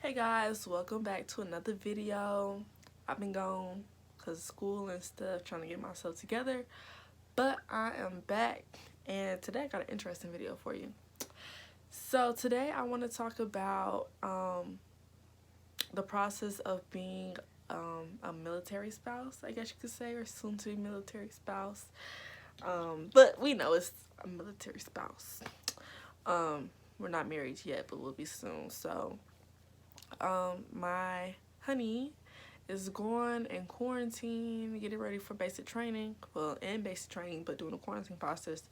Hey guys, welcome back to another video. I've been gone because of school and stuff, trying to get myself together, but I am back and today I got an interesting video for you. So today I want to talk about the process of being a military spouse, I guess you could say, or soon to be military spouse. But we know it's a military spouse. We're not married yet, but we'll be soon. So my honey is going in quarantine, getting ready for basic training. Well, in basic training, but doing the quarantine process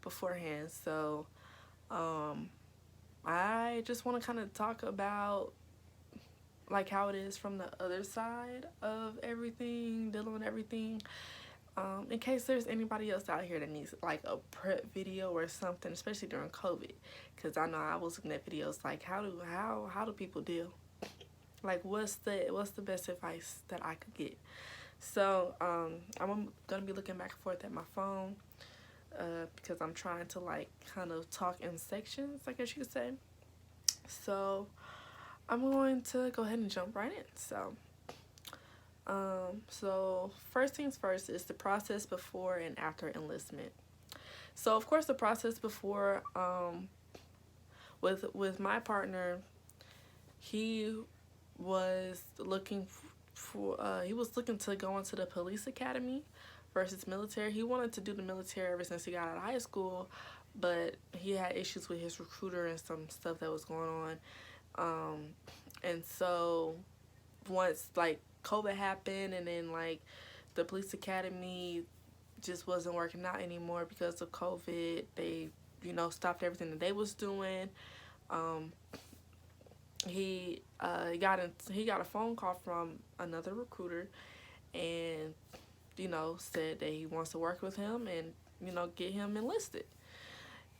beforehand. So, I just want to kind of talk about like how it is from the other side of everything, dealing with everything. In case there's anybody else out here that needs like a prep video or something, especially during COVID, because I know I was looking at videos like how do people deal? Like what's the best advice that I could get? So I'm gonna be looking back and forth at my phone because I'm trying to like kind of talk in sections, I guess you could say. So I'm going to go ahead and jump right in. So first things first is the process before and after enlistment. So of course the process before, with my partner, he was looking he was looking to go into the police academy versus military. He wanted to do the military ever since he got out of high school, but he had issues with his recruiter and some stuff that was going on. And so once like COVID happened and then like the police academy just wasn't working out anymore because of COVID, they stopped everything that they was doing. Um, he got a phone call from another recruiter and said that he wants to work with him and get him enlisted.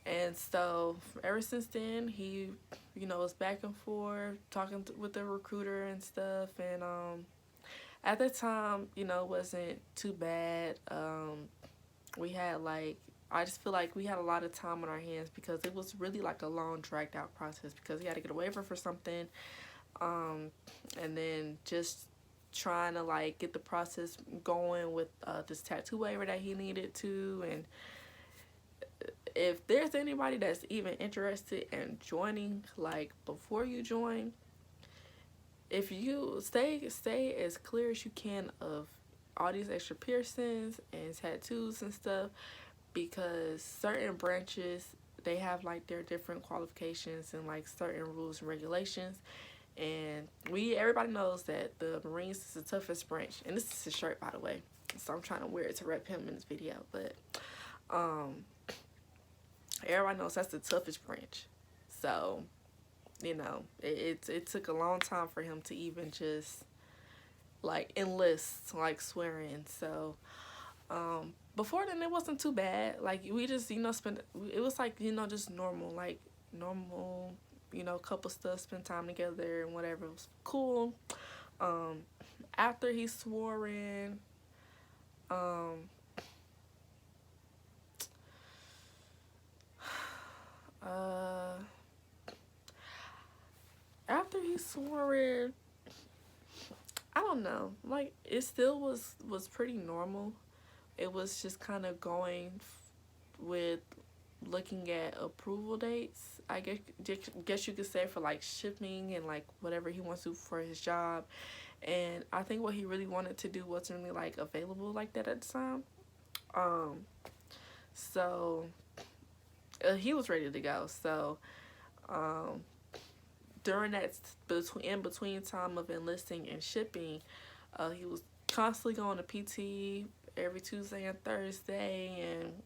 And so ever since then he was back and forth talking with the recruiter and stuff. And at the time it wasn't too bad. We had like, I just feel like we had a lot of time on our hands because it was really like a long dragged out process because he had to get a waiver for something, and then just trying to like get the process going with this tattoo waiver that he needed to. And if there's anybody that's even interested in joining, like before you join, if you stay as clear as you can of all these extra piercings and tattoos and stuff, because certain branches, they have like their different qualifications and like certain rules and regulations. And everybody knows that the Marines is the toughest branch, and this is his shirt, by the way, so I'm trying to wear it to rep him in this video. But everybody knows that's the toughest branch. So it took a long time for him to even just like enlist, like swear in. So before then it wasn't too bad. Like we just spent, it was like just normal, like normal, couple stuff, spend time together and whatever. It was cool. After he swore in, after he swore in, I don't know, like it still was pretty normal. It was just kind of going with looking at approval dates, I guess you could say, for like shipping and like whatever he wants to do for his job. And I think what he really wanted to do wasn't really like available like that at the time. So he was ready to go. So during that in between time of enlisting and shipping, he was constantly going to PT every Tuesday and Thursday, and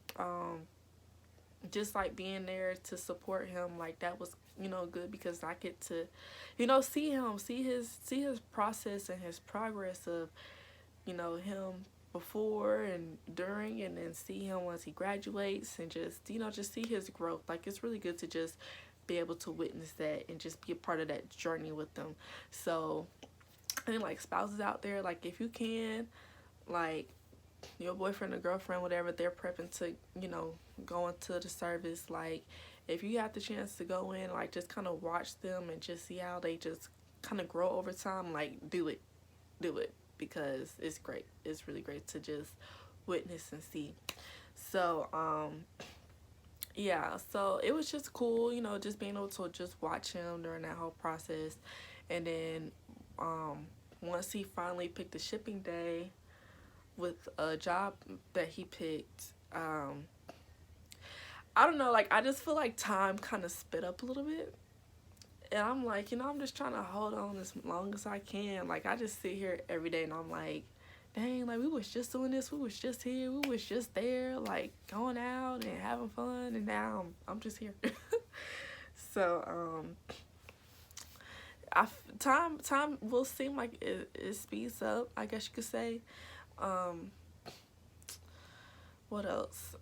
just like being there to support him, like that was good because I get to see him, see his process and his progress of him before and during, and then see him once he graduates, and just see his growth. Like it's really good to just be able to witness that and just be a part of that journey with them. So I think like spouses out there, like if you can, like your boyfriend or girlfriend, whatever, they're prepping to go into the service, like if you have the chance to go in, like just kind of watch them and just see how they just kind of grow over time, like do it, because it's great. It's really great to just witness and see. So yeah, so it was just cool, just being able to just watch him during that whole process. And then once he finally picked the shipping day with a job that he picked, I don't know, like I just feel like time kind of sped up a little bit. And I'm like, I'm just trying to hold on as long as I can. Like I just sit here every day and I'm like, dang, like we was just doing this, we was just here, we was just there, like going out and having fun, and now I'm just here. So time will seem like it speeds up, I guess you could say. What else?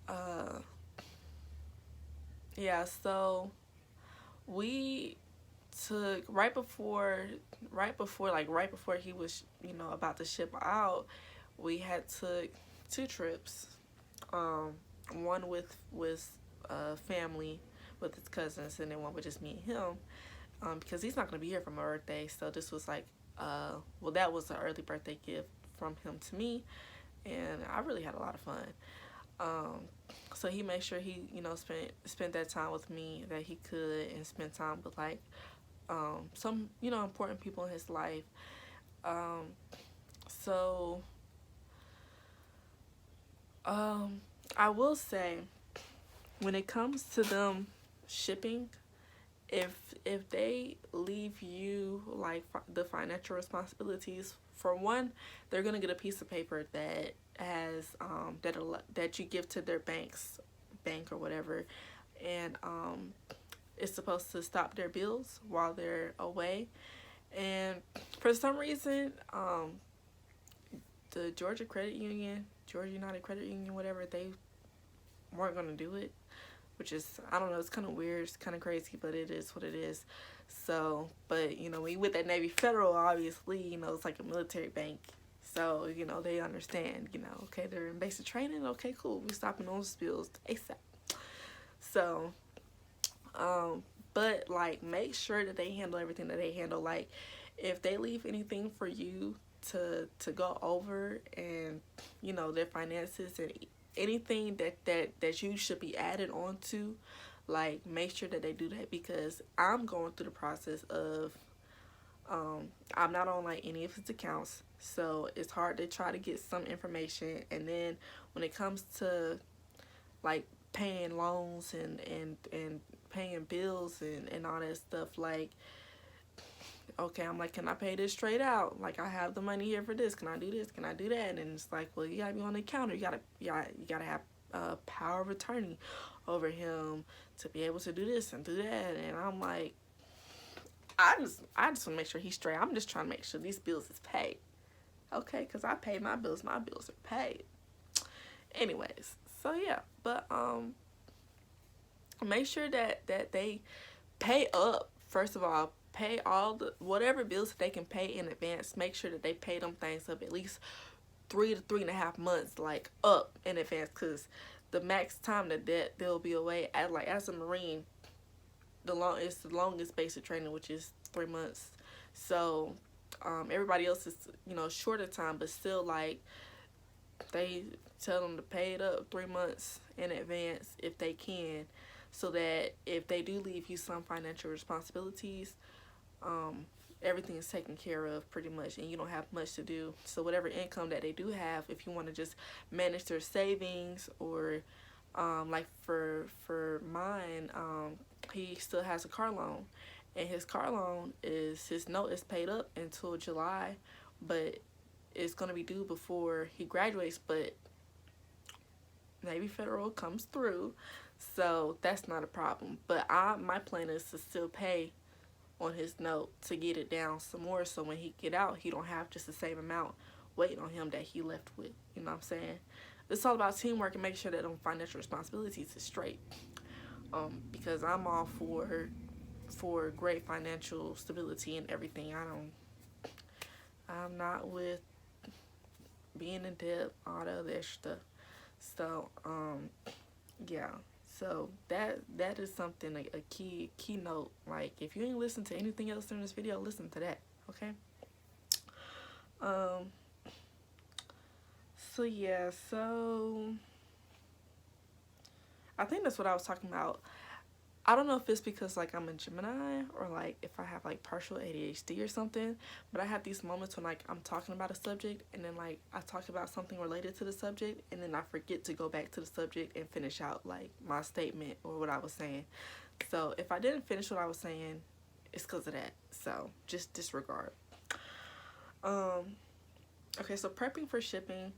Yeah, so we took right before he was about to ship out, we had took 2 trips. One with family, with his cousins, and then one with just me and him, because he's not going to be here for my birthday. So this was like well, that was an early birthday gift from him to me, and I really had a lot of fun. So he made sure he spent that time with me that he could, and spend time with like some important people in his life. So I will say, when it comes to them shipping, if they leave you like the financial responsibilities, for one, they're gonna get a piece of paper that has that you give to their bank or whatever, and it's supposed to stop their bills while they're away. And for some reason, the Georgia United Credit Union, whatever, they weren't gonna do it, which is, I don't know, it's kind of weird, it's kind of crazy, but it is what it is. So, but when you with that Navy Federal, obviously, it's like a military bank. So, they understand, okay, they're in basic training, okay, cool, we stopping those bills ASAP. So, but like, make sure that they handle everything that they handle. Like, if they leave anything for you to go over, and their finances, and anything that you should be added on to, like, make sure that they do that, because I'm going through the process of I'm not on like any of his accounts, so it's hard to try to get some information. And then when it comes to like paying loans and paying bills and all that stuff, like, okay, I'm like, can I pay this straight out? Like, I have the money here for this. Can I do this? Can I do that? And it's like, well, you gotta be on the counter. You gotta have power of attorney over him to be able to do this and do that. And I'm like, I just want to make sure he's straight. I'm just trying to make sure these bills is paid. Okay, because I pay my bills. My bills are paid. Anyways, so yeah, but make sure that they pay up. First of all, pay all the whatever bills that they can pay in advance. Make sure that they pay them things up at least 3 to 3.5 months, like, up in advance, because the max time that they'll be away, as a Marine, it's the longest basic training, which is 3 months. So everybody else is shorter time, but still, like, they tell them to pay it up 3 months in advance if they can, so that if they do leave you some financial responsibilities, everything is taken care of pretty much, and you don't have much to do. So whatever income that they do have, if you want to just manage their savings, or like for mine, he still has a car loan, and his note is paid up until July, but it's going to be due before he graduates. But Navy Federal comes through, so that's not a problem. But my plan is to still pay on his note to get it down some more, so when he get out, he don't have just the same amount waiting on him that he left with. You know what I'm saying? It's all about teamwork and make sure that them financial responsibilities is straight. Because I'm all for great financial stability and everything. I'm not with being in debt, all the other stuff. So yeah. So that is something, a keynote. Like, if you ain't listen to anything else in this video, listen to that. Okay. Um. So yeah. So I think that's what I was talking about. I don't know if it's because like I'm a Gemini, or like if I have like partial ADHD or something, but I have these moments when like I'm talking about a subject and then like I talk about something related to the subject and then I forget to go back to the subject and finish out like my statement or what I was saying. So if I didn't finish what I was saying, it's because of that. So just disregard. Okay, so prepping for shipping.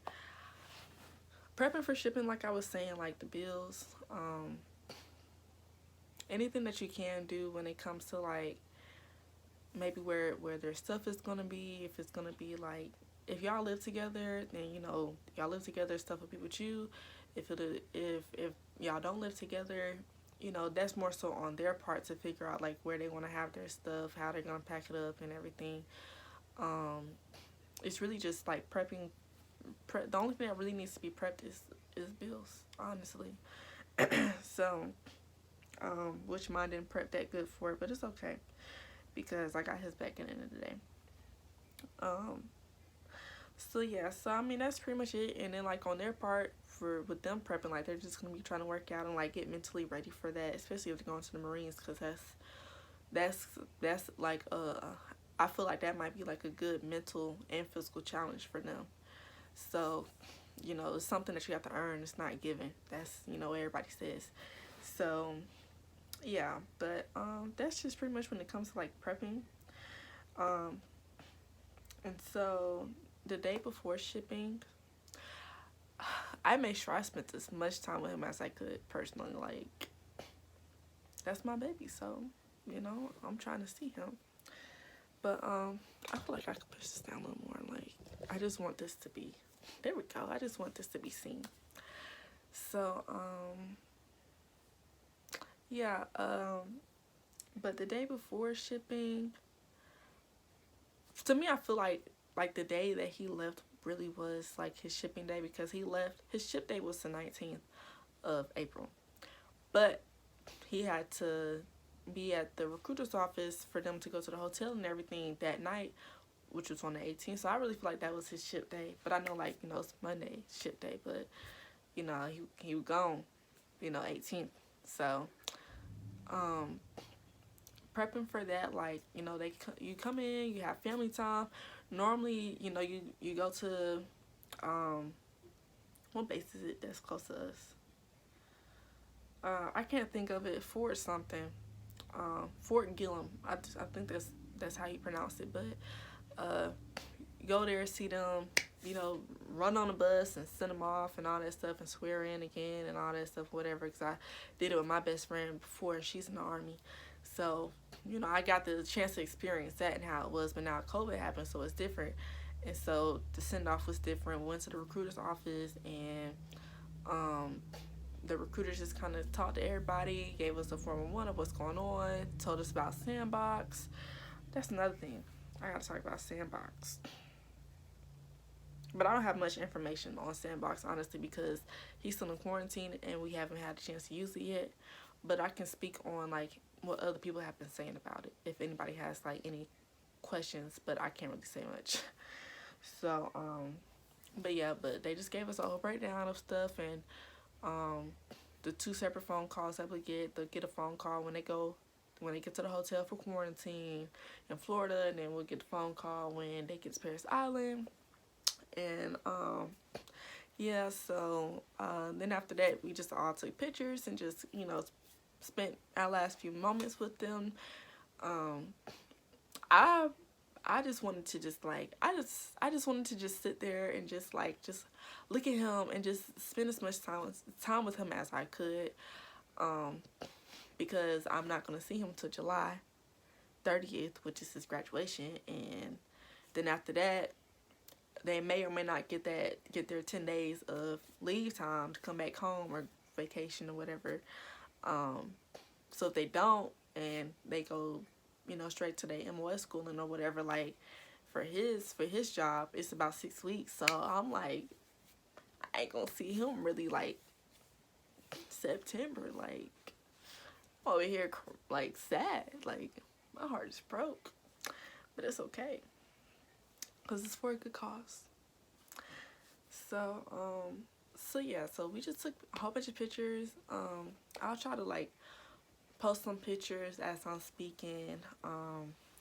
Prepping for shipping, like I was saying, like the bills, anything that you can do when it comes to like maybe where their stuff is gonna be. If it's gonna be like, if y'all live together, then you know y'all live together, stuff will be with you. If y'all don't live together, you know, that's more so on their part to figure out like where they want to have their stuff, how they're gonna pack it up and everything. It's really just like prepping. The only thing that really needs to be prepped is bills, honestly. So which mine didn't prep that good for it, but it's okay because I got his back in the end of the day. So yeah, so I mean that's pretty much it. And then like on their part, for with them prepping, like they're just gonna be trying to work out and like get mentally ready for that, especially if they're going to the Marines, because that's like I feel like that might be like a good mental and physical challenge for them. So, you know, it's something that you have to earn. It's not given. That's, you know, what everybody says. So yeah, but that's just pretty much when it comes to like prepping. And so the day before shipping, I made sure I spent as much time with him as I could personally. Like, that's my baby, so you know I'm trying to see him. But I feel like I could push this down a little more. Like, I just want this to be, there we go. I just want this to be seen. So yeah, but the day before shipping, to me, I feel like the day that he left really was like his shipping day, because his ship day was the 19th of April, but he had to be at the recruiter's office for them to go to the hotel and everything that night, which was on the 18th. So I really feel like that was his ship day. But I know, like, you know, it's Monday ship day, but you know, he was gone, you know, 18th. So prepping for that, like, you know, you come in, you have family time. Normally, you know, you go to what base is it that's close to us? I can't think of it. Fort something. Fort Gillum. I think that's how you pronounce it. But go there, see them, you know, run on the bus and send them off and all that stuff, and swear in again and all that stuff, whatever. Because I did it with my best friend before, and she's in the Army. So, you know, I got the chance to experience that and how it was. But now COVID happened, so it's different. And so the send off was different. We went to the recruiter's office, and the recruiters just kind of talked to everybody, gave us a 411 of what's going on, told us about Sandbox. That's another thing. I gotta talk about Sandbox. But I don't have much information on Sandbox, honestly, because he's still in quarantine and we haven't had a chance to use it yet. But I can speak on, like, what other people have been saying about it, if anybody has, like, any questions, but I can't really say much. So, but yeah, but they just gave us a whole breakdown of stuff, and the 2 separate phone calls that we get. They'll get a phone call when they get to the hotel for quarantine in Florida, and then we'll get the phone call when they get to Paris Island. And yeah, so then after that, we just all took pictures and just, you know, spent our last few moments with them. I just wanted to just like I just wanted to just sit there and just look at him and just spend as much time with him as I could, because I'm not gonna see him till July 30th, which is his graduation. And then after that, they may or may not get their 10 days of leave time to come back home, or vacation or whatever. So if they don't, and they go, you know, straight to their MOS schooling or whatever, like for his job, it's about 6 weeks. So I'm like, I ain't gonna see him really like September. Like, I'm over here, like, sad. Like, my heart is broke. But it's okay. Because it's for a good cause. So yeah, so we just took a whole bunch of pictures. I'll try to, like, post some pictures as I'm speaking.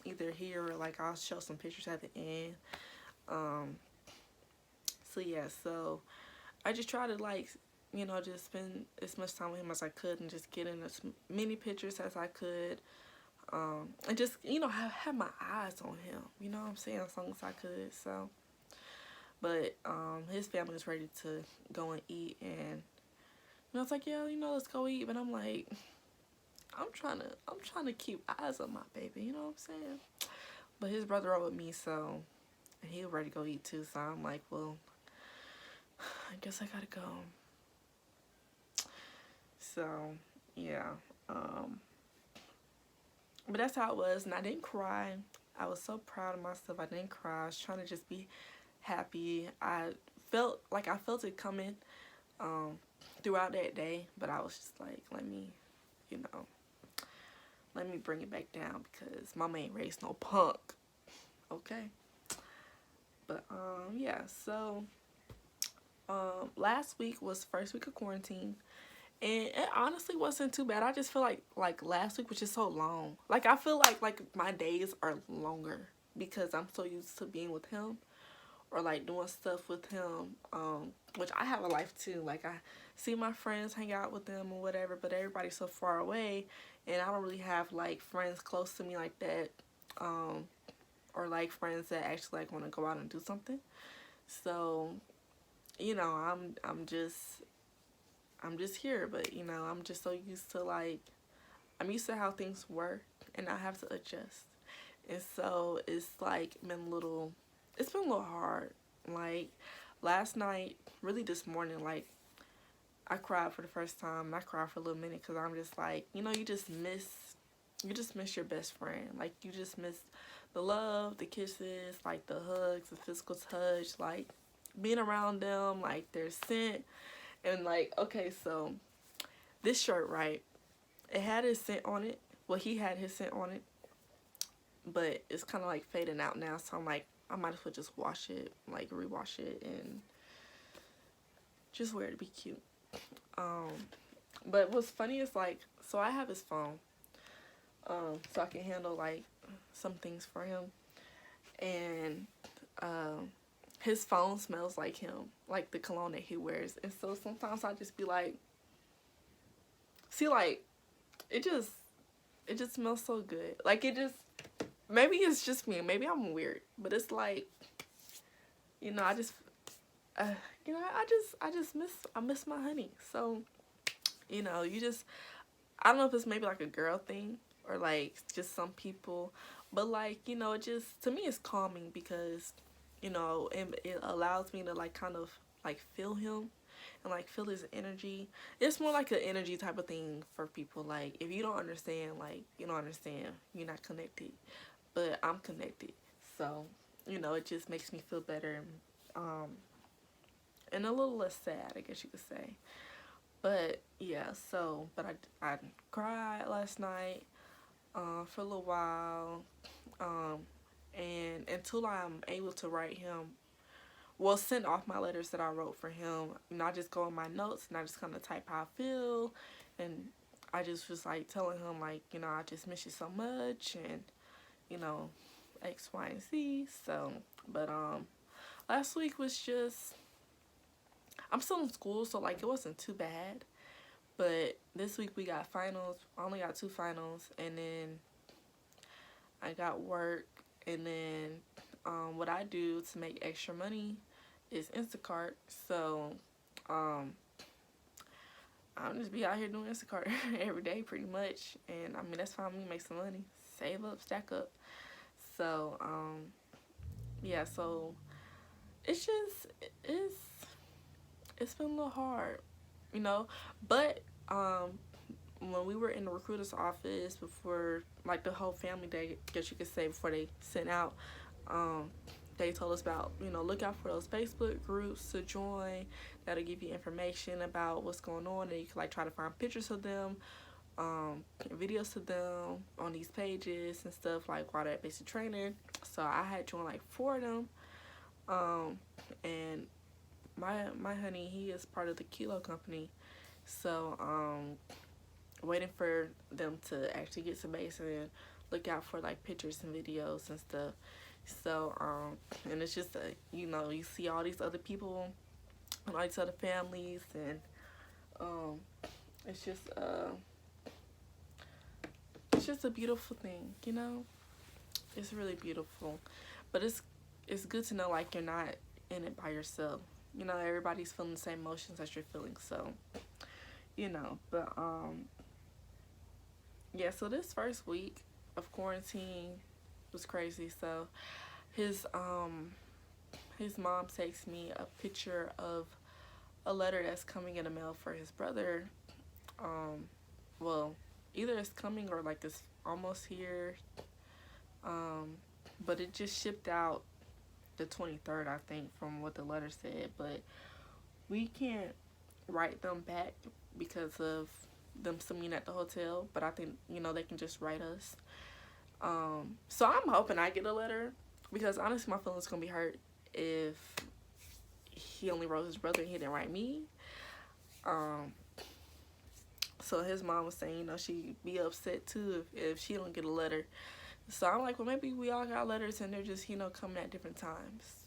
Either here or, like, I'll show some pictures at the end. So yeah, so I just try to, like, you know, just spend as much time with him as I could and just get in as many pictures as I could. And just, you know, have my eyes on him, you know what I'm saying, as long as I could. So, but his family was ready to go and eat, and you know, it's like, yeah, you know, let's go eat. But I'm like, I'm trying to keep eyes on my baby, you know what I'm saying. But his brother rode with me, so he was ready to go eat too. So I'm like, well, I guess I gotta go. So yeah, but that's how it was, and I didn't cry. I was so proud of myself. I didn't cry. I was trying to just be happy. I felt it coming throughout that day, but I was just like, let me bring it back down, because mama ain't raised no punk, okay? But yeah, so last week was first week of quarantine, and it honestly wasn't too bad. I just feel like last week was just so long. Like, I feel like my days are longer because I'm so used to being with him, or like doing stuff with him, which I have a life too. Like, I see my friends, hang out with them or whatever, but everybody's so far away, and I don't really have like friends close to me like that, or like friends that actually like want to go out and do something. So, you know, I'm just here, but you know, I'm just so used to, like, I'm used to how things work, and I have to adjust. And so it's like it's been a little hard. Like, last night, really this morning, like, I cried for the first time, and I cried for a little minute, because I'm just like, you know, you just miss your best friend. Like, you just miss the love, the kisses, like the hugs, the physical touch, like being around them, like their scent. And like, okay, so this shirt, right, it had his scent on it. Well, he had his scent on it, but it's kind of like fading out now, so I'm like, I might as well just wash it, like rewash it, and just wear it to be cute. But what's funny is, like, so I have his phone, so I can handle like some things for him, and his phone smells like him, like the cologne that he wears. And so sometimes I just be like, see, like, it just smells so good. Like, maybe it's just me, maybe I'm weird, but it's like, you know, I miss my honey. So, you know, I don't know if it's maybe like a girl thing, or like just some people, but like, you know, it just, to me, it's calming, because, you know, it allows me to like kind of like feel him and like feel his energy. It's more like an energy type of thing for people. Like, if you don't understand, like, you don't understand, you're not connected, but I'm connected. So, you know, it just makes me feel better, and a little less sad, I guess you could say. But yeah, so, but I cried last night for a little while, and until I'm able to write him, well, send off my letters that I wrote for him, you know, I just go in my notes and I just kind of type how I feel, and I just was like telling him, like, you know, I just miss you so much, and, you know, X, Y, and Z. So, but last week was just, I'm still in school, so like it wasn't too bad. But this week we got finals. I only got 2 finals, and then I got work, and then what I do to make extra money is Instacart. So I'm just be out here doing Instacart every day pretty much, and I mean, that's fine. Me make some money, save up, stack up. So yeah, so it's been a little hard, you know, but when we were in the recruiter's office before, like, the whole family day, I guess you could say, before they sent out, they told us about, look out for those Facebook groups to join that'll give you information about what's going on, and you can like try to find pictures of them, videos of them on these pages and stuff like while they're basic training. So I had joined like 4 of them, and my honey, he is part of the Kilo company, so waiting for them to actually get some base and look out for like pictures and videos and stuff. So and it's just you see all these other people and all these other families, and it's just a beautiful thing, it's really beautiful. But it's good to know like you're not in it by yourself. Everybody's feeling the same emotions that you're feeling, so but yeah, so this first week of quarantine was crazy. So his mom takes me a picture of a letter that's coming in the mail for his brother. Well, either it's coming or like it's almost here, but it just shipped out the 23rd, I think, from what the letter said. But we can't write them back because of them swimming at the hotel, but I think they can just write us. So I'm hoping I get a letter, because honestly my feelings gonna be hurt if he only wrote his brother and he didn't write me. So his mom was saying she'd be upset too if she don't get a letter. So I'm like, well, maybe we all got letters and they're just coming at different times.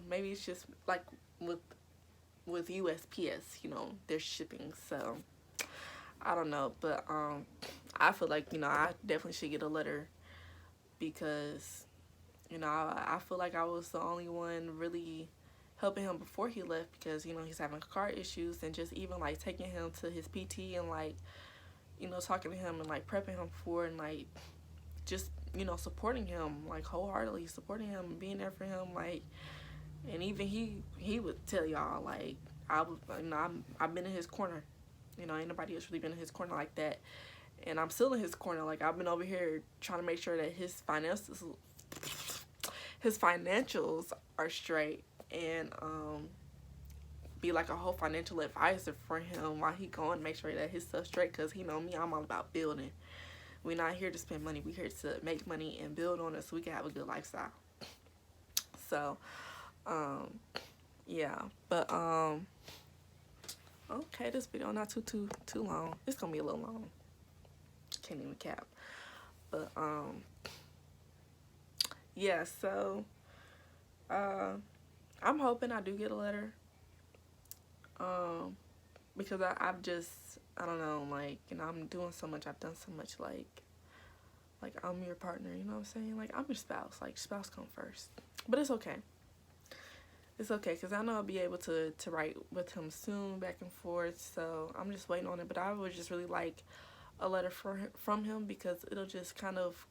Maybe it's just like with USPS, they're shipping. So I don't know, but I feel like I definitely should get a letter, because I feel like I was the only one really helping him before he left, because he's having car issues, and just even like taking him to his PT and like talking to him and like prepping him for, and like just supporting him, like wholeheartedly supporting him and being there for him, like. And even he would tell y'all like I've been in his corner. Ain't nobody else really been in his corner like that. And I'm still in his corner. Like, I've been over here trying to make sure that his financials are straight, and be like a whole financial advisor for him while he going, make sure that his stuff's straight, because he know me, I'm all about building. We're not here to spend money. We're here to make money and build on it so we can have a good lifestyle. So yeah, but okay, this video not too long. It's gonna be a little long. Can't even cap. But yeah, so I'm hoping I do get a letter, because I've just, I don't know, like, I'm doing so much, I've done so much, like I'm your partner, you know what I'm saying? Like, I'm your spouse, like, spouse come first. But it's okay. It's okay, because I know I'll be able to write with him soon, back and forth, so I'm just waiting on it. But I would just really like a letter from him, because it'll just kind of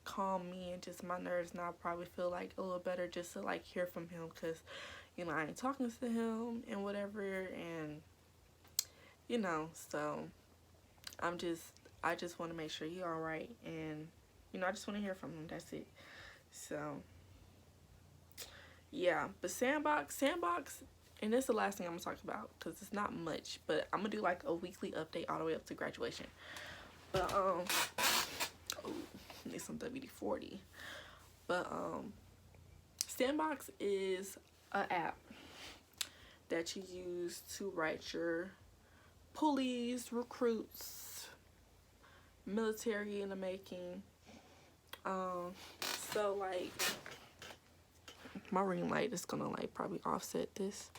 calm me and just my nerves, and I'll probably feel like a little better just to like hear from him, because I ain't talking to him and whatever, and so I just want to make sure he all right, and I just want to hear from him. That's it. So yeah, but Sandbox, and this is the last thing I'm gonna talk about, because it's not much, but I'm gonna do like a weekly update all the way up to graduation. But need some WD-40. But Sandbox is an app that you use to write your pulleys, recruits, military in the making. So like, my ring light is gonna like probably offset this,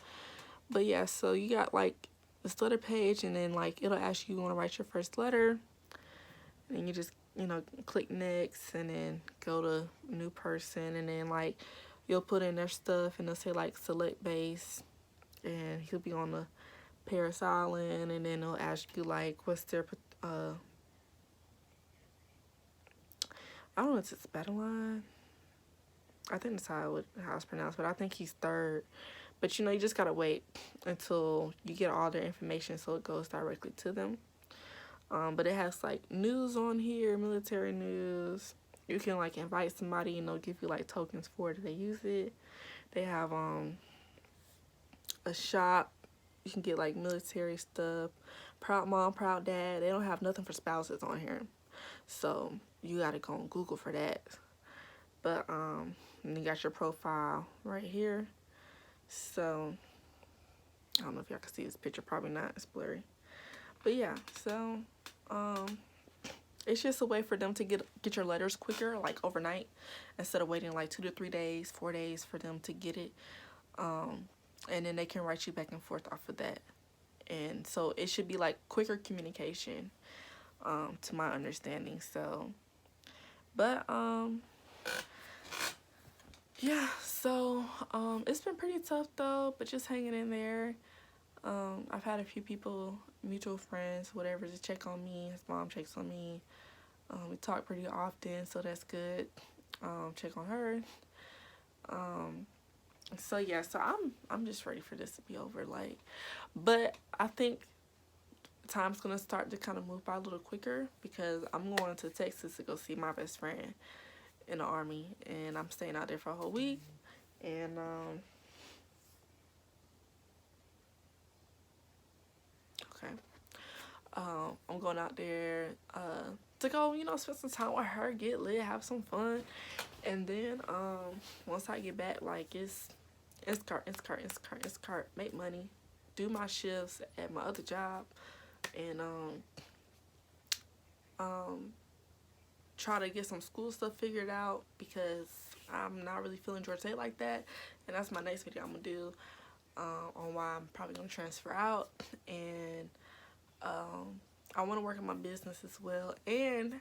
but yeah, so you got like this letter page, and then like it'll ask you want to write your first letter, and you just click next, and then go to new person, and then like you'll put in their stuff, and they'll say like select base, and he'll be on the Paris Island, and then they'll ask you like what's their I don't know if it's battle line. I think that's how it's pronounced, but I think he's third. But you just gotta wait until you get all their information so it goes directly to them. But it has like news on here, military news, You can like invite somebody and they'll give you like tokens for it if they use it. They have a shop. You can get like military stuff. Proud mom, proud dad. They don't have nothing for spouses on here. So you gotta go on Google for that. But and you got your profile right here. So I don't know if y'all can see this picture, probably not, it's blurry. But yeah, so it's just a way for them to get your letters quicker, like overnight, instead of waiting like 2 to 3 days, 4 days for them to get it. And then they can write you back and forth off of that. And so it should be like quicker communication, to my understanding. So, but yeah, so it's been pretty tough though, but just hanging in there. I've had a few people, mutual friends, whatever, to check on me. His mom checks on me. We talk pretty often, so that's good. Check on her. So yeah, so I'm just ready for this to be over, like, but I think time's gonna start to kind of move by a little quicker because I'm going to Texas to go see my best friend in the Army, and I'm staying out there for a whole week. And okay, I'm going out there to go, you know, spend some time with her, get lit, have some fun. And then once I get back, like, it's cart, make money, do my shifts at my other job, and try to get some school stuff figured out, because I'm not really feeling Georgia State like that. And that's my next video I'm gonna do, on why I'm probably gonna transfer out. And I want to work on my business as well. And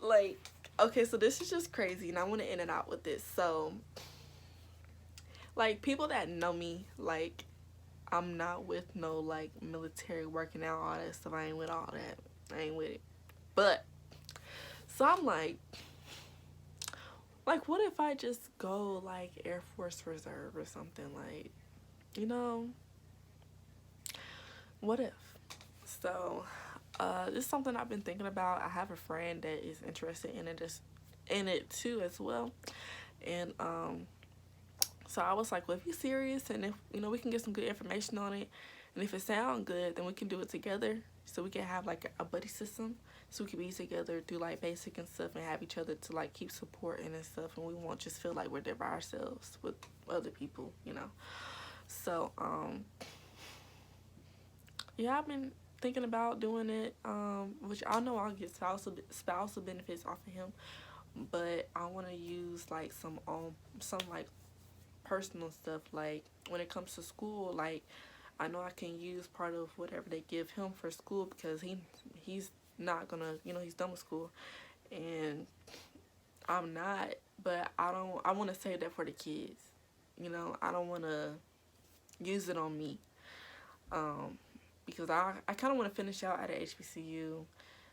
like, okay, so this is just crazy, and I want to end it out with this. So like, people that know me, like, I'm not with no like military working out, all that stuff. I ain't with all that. I ain't with it. But so I'm like, what if I just go like Air Force Reserve or something, like, you know, what if? So this is something I've been thinking about. I have a friend that is interested in it too as well. And so I was like, well, if you're serious, and if, you know, we can get some good information on it, and if it sounds good, then we can do it together. So we can have like a buddy system, so we can be together, do like basic and stuff, and have each other to like keep supporting and stuff, and we won't just feel like we're there by ourselves with other people, you know. So yeah, I've been thinking about doing it, which I know I'll get spousal benefits off of him, but I want to use like some like personal stuff, like when it comes to school. Like, I know I can use part of whatever they give him for school, because he's not gonna, you know, he's done with school, and I'm not. But I want to save that for the kids, you know. I don't want to use it on me, because I kind of want to finish out at a HBCU.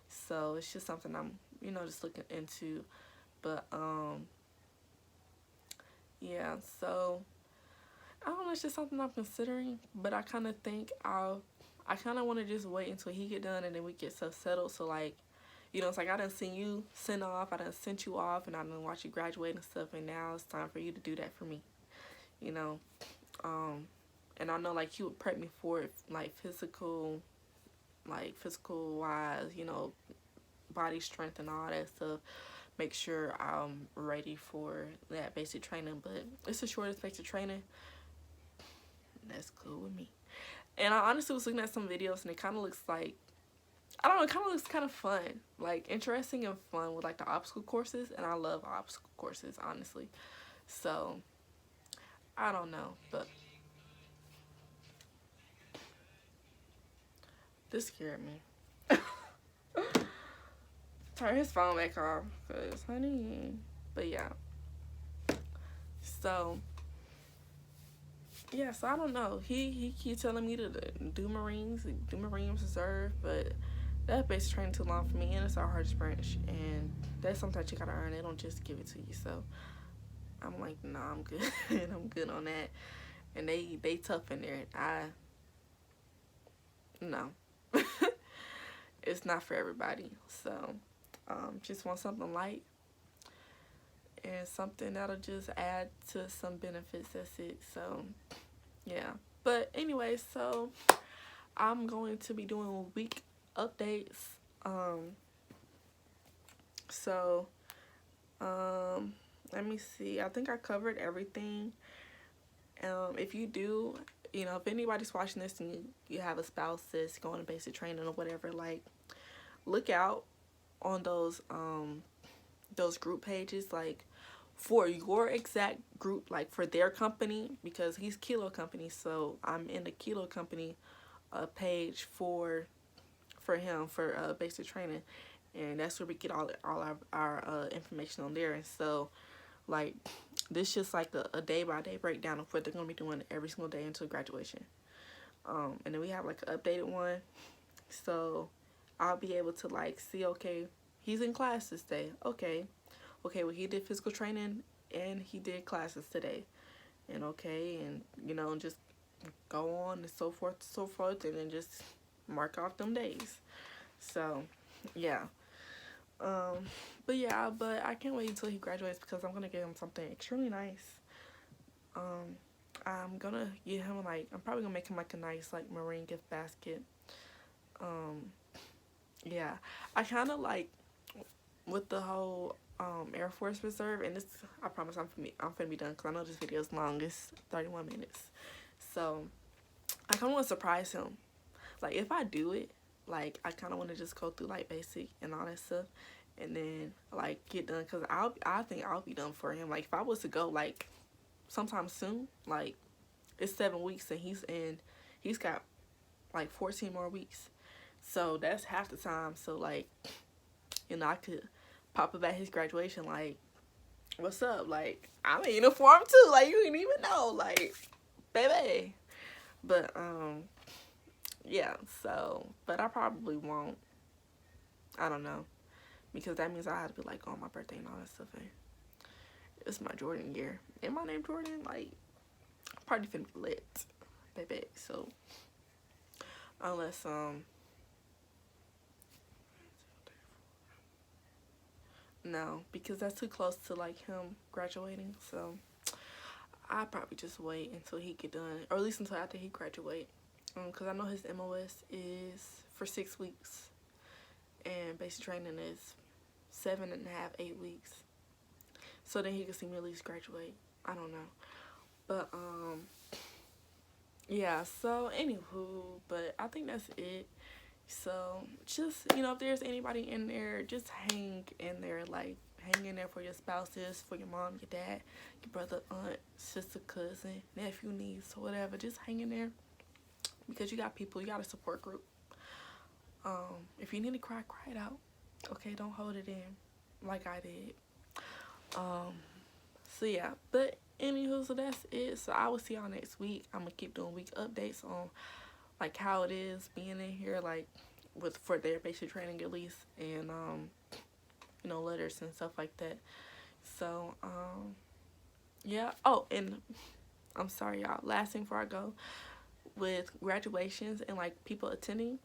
So it's just something I'm, you know, just looking into. But yeah, so I don't know, it's just something I'm considering. But I kind of think I kind of want to just wait until he get done, and then we get stuff settled. So like, you know, it's like I done seen you send off, I done sent you off, and I done watched you graduate and stuff, and now it's time for you to do that for me, you know. And I know like he would prep me for it, like physical wise, you know, body strength and all that stuff. Make sure I'm ready for that basic training. But it's the shortest basic training. That's cool with me. And I honestly was looking at some videos, and it kind of looks like, I don't know, it kind of looks kind of fun, like interesting and fun with like the obstacle courses. And I love obstacle courses, honestly. So I don't know, but this scared me. Turn his phone back off, cause honey. But yeah. So yeah, so I don't know. He keeps telling me to do Marines Reserve, but that basic training too long for me, and it's our hardest branch, and that's something that you gotta earn. They don't just give it to you. So I'm like, nah, I'm good. And I'm good on that. And they tough in there. No. It's not for everybody. So just want something light, and something that'll just add to some benefits. That's it. So yeah, but anyway, so I'm going to be doing week updates. So let me see, I think I covered everything. If you do, you know, if anybody's watching this and you have a spouse that's going to basic training or whatever, like, look out on those group pages, like, for your exact group, like for their company, because he's Kilo Company, so I'm in the Kilo Company page for him for basic training, and that's where we get all our information on there. And so, like, this just like a day-by-day breakdown of what they're gonna be doing every single day until graduation. And then we have like an updated one, so I'll be able to like see, okay, he's in class this day. Okay, well, he did physical training and he did classes today, and okay, and you know, just go on and so forth, and then just mark off them days. So yeah. But I can't wait until he graduates, because I'm gonna get him something extremely nice. I'm gonna get him, like, I'm probably gonna make him like a nice like Marine gift basket. Yeah, I kind of like with the whole Air Force Reserve, and this, I promise I'm finna be done, because I know this video is long. It's 31 minutes. So I kind of want to surprise him. Like, if I do it, like, I kind of want to just go through like basic and all that stuff, and then like get done, because I think I'll be done for him. Like, if I was to go like sometime soon, like, it's 7 weeks and he's got like 14 more weeks, so that's half the time. So like, you know, I could pop up at his graduation, like, what's up, like, I'm in uniform too, like, you didn't even know, like, baby. But yeah, so, but I probably won't, I don't know, because that means I have to be like on my birthday and all that stuff, and it's my Jordan year, and my name Jordan, like, I'm probably finna be lit, baby. So unless no, because that's too close to like him graduating, so I'll probably just wait until he get done, or at least until after he graduate, because I know his MOS is for 6 weeks and basic training is 7.5, 8 weeks, so then he can see me at least graduate. I don't know, but yeah, so anywho, but I think that's it. So just, you know, if there's anybody in there, just hang in there, like, hang in there for your spouses, for your mom, your dad, your brother, aunt, sister, cousin, nephew, niece, or whatever. Just hang in there, because you got people, you got a support group. If you need to cry, cry it out. Okay, don't hold it in like I did. So yeah, but anywho, so that's it. So I will see y'all next week. I'm gonna keep doing week updates on like how it is being in here, like for their basic training at least, and you know, letters and stuff like that. So yeah. Oh, and I'm sorry, y'all, last thing before I go, with graduations and like people attending,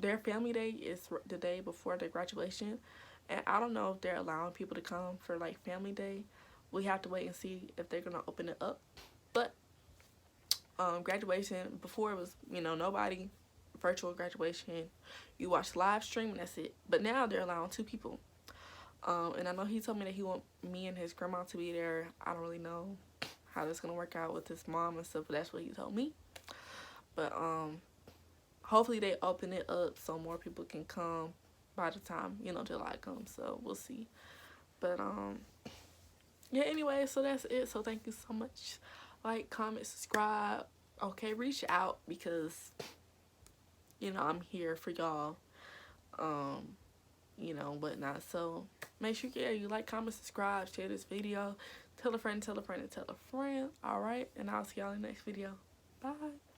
their family day is the day before their graduation, and I don't know if they're allowing people to come for like family day. We have to wait and see if they're gonna open it up. But graduation, before it was, you know, nobody, virtual graduation, you watch live stream and that's it. But now they're allowing 2 people, and I know he told me that he want me and his grandma to be there. I don't really know how that's gonna work out with his mom and stuff, but that's what he told me. But hopefully they open it up so more people can come by the time, you know, July comes. So we'll see. But yeah, anyway, so that's it. So thank you so much. Like, comment, subscribe. Okay, reach out, because, you know, I'm here for y'all. You know, whatnot. So make sure, yeah, you like, comment, subscribe, share this video, tell a friend, tell a friend, and tell a friend. All right, and I'll see y'all in the next video. Bye.